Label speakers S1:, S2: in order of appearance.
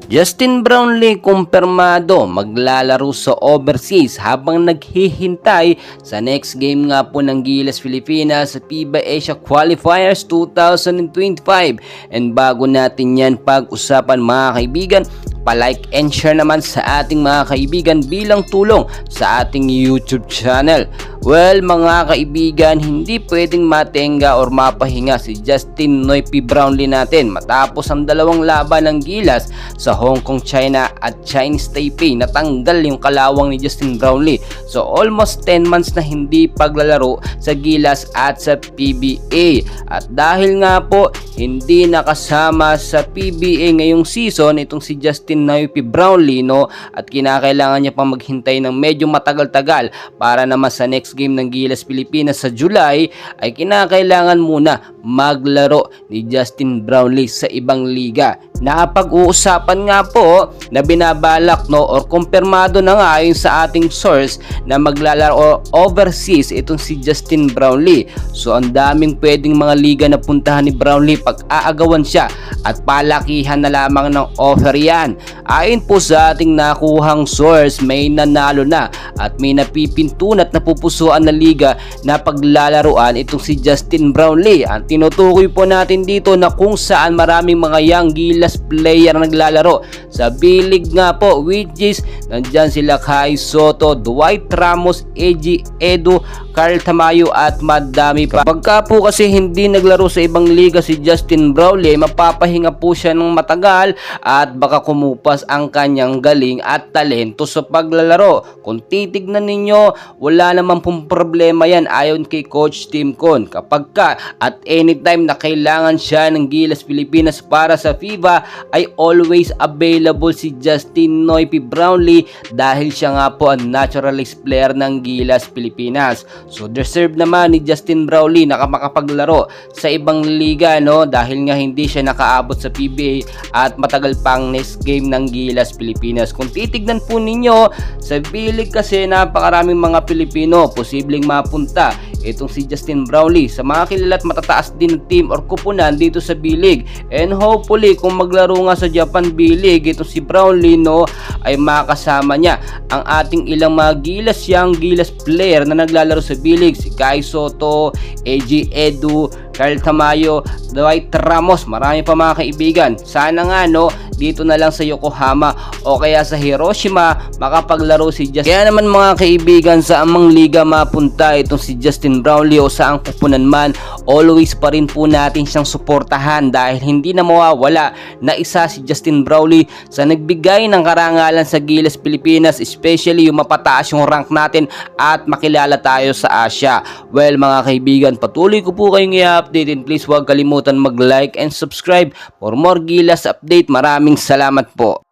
S1: Justin Brownlee kumpirmado maglalaro sa overseas habang naghihintay sa next game nga po ng Gilas Pilipinas sa FIBA Asia Qualifiers 2025. And bago natin yan pag-usapan mga kaibigan, pa-like and share naman sa ating mga kaibigan bilang tulong sa ating YouTube channel. Well mga kaibigan, hindi pwedeng matenga or mapahinga si Justin Noypi Brownlee natin matapos ang dalawang laban ng Gilas sa Hong Kong, China at Chinese Taipei. Natanggal yung kalawang ni Justin Brownlee. So almost 10 months na hindi paglalaro sa Gilas at sa PBA. At dahil nga po hindi nakasama sa PBA ngayong season itong si Justin Noypi Brownlee, no, at kinakailangan niya pang maghintay ng medyo matagal-tagal para naman sa next game ng Gilas Pilipinas sa July, ay kinakailangan muna maglaro ni Justin Brownlee sa ibang liga. Napag-uusapan nga po na binabalak, no, or kumpirmado na nga ayon sa ating source na maglalaro overseas itong si Justin Brownlee. So ang daming pwedeng mga liga na puntahan ni Brownlee pag aagawan siya at palakihan na lamang ng offer yan. Ayon po sa ating nakuhang source, may nanalo na at may napipintunan at napupusuan na liga na paglalaruan itong si Justin Brownlee. Ang tinutukoy po natin dito na kung saan maraming mga young Gilas player na naglalaro sa B-League nga po, which is nandyan sila Kai Soto, Dwight Ramos, AG Edu, Carl Tamayo at madami pa. Pagka po kasi hindi naglaro sa ibang liga si Justin Brownlee, mapapahinga po siya ng matagal at baka kumupas ang kanyang galing at talento sa paglalaro. Kung titignan ninyo, wala naman pong problema yan ayon kay Coach Tim Con. Kapag ka at anytime na kailangan siya ng Gilas Pilipinas para sa FIBA, ay always available si Justin Noypi Brownlee dahil siya nga po ang naturalized player ng Gilas Pilipinas. So deserve naman ni Justin Brownlee na makapaglaro sa ibang liga, no, dahil nga hindi siya nakaabot sa PBA at matagal pang next game ng Gilas Pilipinas. Kung titignan po ninyo sa B-League kasi napakaraming mga Pilipino posibleng mapunta itong si Justin Brownlee sa mga kilala at matataas din na team or kupunan dito sa B-League. And hopefully kung maglaro nga sa Japan B-League itong si Brownlee, no, ay makasama niya ang ating ilang mga Gilas young Gilas player na naglalaro sa B-League, si Kai Soto, AG Edu, Carl Tamayo, Dwight Ramos, marami pa mga kaibigan. Sana nga, no, dito na lang sa Yokohama o kaya sa Hiroshima makapaglaro si Justin. Kaya naman mga kaibigan, sa amang liga mapunta itong si Justin Brownlee o saang kupunan man, always pa rin po natin siyang suportahan dahil hindi na mawawala na isa si Justin Brownlee sa nagbigay ng karangalan sa Gilas Pilipinas, especially yung mapataas yung rank natin at makilala tayo sa Asia. Well mga kaibigan, patuloy ko po kayong i-update and please huwag kalimutan mag-like and subscribe for more Gilas update. Maraming salamat po.